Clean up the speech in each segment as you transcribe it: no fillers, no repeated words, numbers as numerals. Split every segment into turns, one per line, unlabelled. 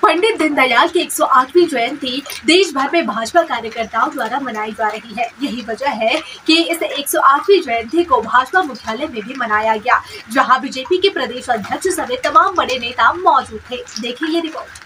पंडित दीनदयाल की 108वीं जयंती देश भर में भाजपा कार्यकर्ताओं द्वारा मनाई जा रही है। यही वजह है कि इस 108वीं जयंती को भाजपा मुख्यालय में भी मनाया गया, जहां बीजेपी के प्रदेश अध्यक्ष समेत तमाम बड़े नेता मौजूद थे। देखिए ये रिपोर्ट।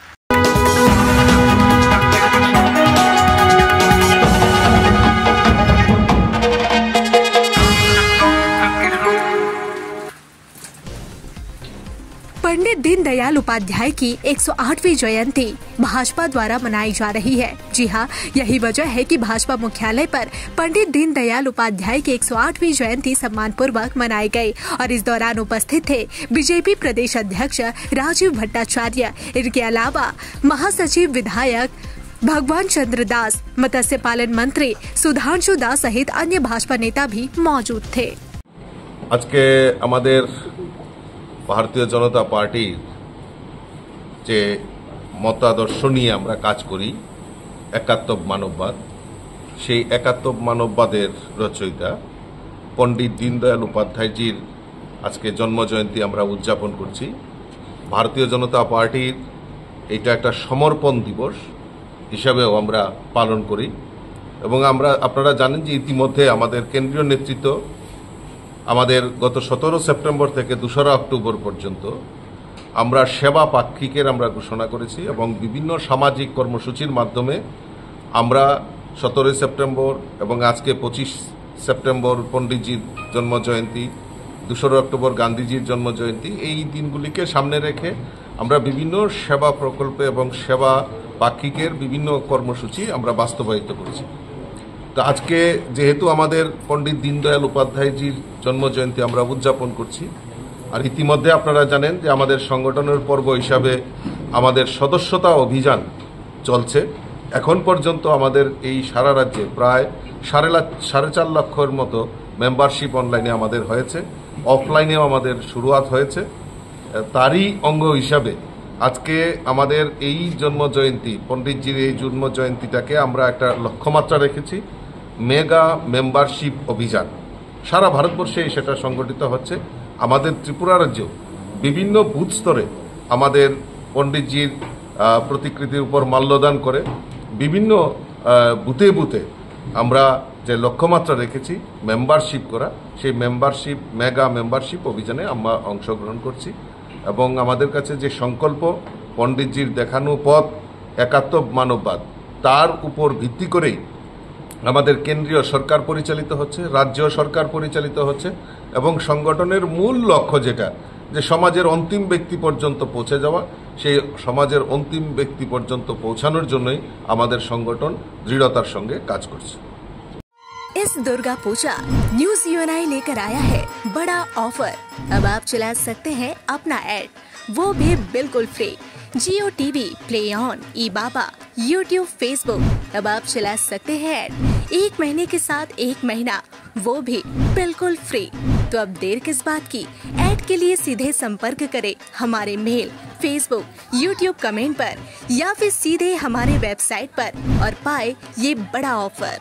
पंडित दीनदयाल उपाध्याय की 108वीं जयंती भाजपा द्वारा मनाई जा रही है। जी हां, यही वजह है कि भाजपा मुख्यालय पर पंडित दीनदयाल उपाध्याय की 108वीं जयंती सम्मानपूर्वक मनाई गई और इस दौरान उपस्थित थे बीजेपी प्रदेश अध्यक्ष राजीव भट्टाचार्य, इनके अलावा महासचिव विधायक भगवान चंद्र दास, मत्स्य पालन मंत्री सुधांशु दास सहित अन्य भाजपा नेता भी मौजूद थे।
आज के हमारे भारतीय जनता पार्टी जे मतादर्श निये आमरा काज करी एकात्म मानववाद, सेई एकात्म मानववादेर रचयिता पंडित दीनदयाल उपाध्यायजीर आज के जन्म जयंती आमरा उद्यापन करছি। भारतीय जनता पार्टीर एटा एक समर्पण दिवस हिसाबेও आमरा पालन करी এবং আমরা আপনারা জানেন যে ইতিমধ্যে আমাদের কেন্দ্রীয় নেতৃত্ব আমাদের গত 17 সেপ্টেম্বর থেকে 2 অক্টোবর পর্যন্ত আমরা সেবা পাক্ষিকের আমরা ঘোষণা করেছি এবং বিভিন্ন সামাজিক কর্মসূচির মাধ্যমে আমরা 17 সেপ্টেম্বর এবং আজকে 25 সেপ্টেম্বর পণ্ডিতজির জন্ম জয়ন্তী, 2 অক্টোবর গান্ধীজির জন্ম জয়ন্তী, এই দিনগুলিকে সামনে রেখে আমরা বিভিন্ন সেবা প্রকল্প এবং সেবা পাক্ষিকের বিভিন্ন কর্মসূচি আমরা বাস্তবায়িত করেছি। তো আজকে যেহেতু আমাদের পণ্ডিত দীনদয়াল উপাধ্যায়জির জন্ম জয়ন্তী আমরা উদযাপন করছি, আর ইতিমধ্যে আপনারা জানেন যে আমাদের সংগঠনের পর্ব হিসাবে আমাদের সদস্যতা অভিযান চলছে। এখন পর্যন্ত আমাদের এই সারা রাজ্যে প্রায় 4.5 লক্ষের মতো মেম্বারশিপ অনলাইনে আমাদের হয়েছে, অফলাইনেও আমাদের শুরুয়াত হয়েছে। তারই অঙ্গ হিসাবে আজকে আমাদের এই জন্ম জয়ন্তী, পণ্ডিতজির এই জন্ম জয়ন্তীটাকে আমরা একটা লক্ষ্যমাত্রা রেখেছি, মেগা মেম্বারশিপ অভিযান। সারা ভারতবর্ষে সেটা সংগঠিত হচ্ছে। আমাদের ত্রিপুরা রাজ্যেও বিভিন্ন বুথ স্তরে আমাদের পণ্ডিতজির প্রতিকৃতির উপর মাল্যদান করে বিভিন্ন বুথে বুথে আমরা যে লক্ষ্যমাত্রা রেখেছি মেম্বারশিপ করা, সেই মেম্বারশিপ মেগা মেম্বারশিপ অভিযানে আমরা অংশগ্রহণ করছি এবং আমাদের কাছে যে সংকল্প পণ্ডিতজির দেখানো পথ একাত্ম মানববাদ, তার উপর ভিত্তি করেই আমাদের কেন্দ্রীয় সরকার পরিচালিত হচ্ছে, রাজ্য সরকার পরিচালিত হচ্ছে এবং সংগঠনের মূল লক্ষ্য যেটা যে সমাজের অন্তিম ব্যক্তি পর্যন্ত পৌঁছে যাওয়া, সেই সমাজের অন্তিম ব্যক্তি পর্যন্ত পৌঁছানোর জন্যই আমাদের সংগঠন দৃঢ়তার সঙ্গে কাজ করছে।
इस दुर्गा पूजा न्यूज यूएनआई लेकर आया है बड़ा ऑफर। अब आप चला सकते हैं अपना ऐड, वो भी बिल्कुल free. Jio TV, play on, E Baba, YouTube, Facebook, अब आप चला सकते हैं ऐड 1 महीने के साथ 1 महीना, वो भी बिल्कुल फ्री। तो अब देर किस बात की, ऐड के लिए सीधे संपर्क करें हमारे मेल, फेसबुक, यूट्यूब कमेंट पर या फिर सीधे हमारे वेबसाइट पर और पाए ये बड़ा ऑफर।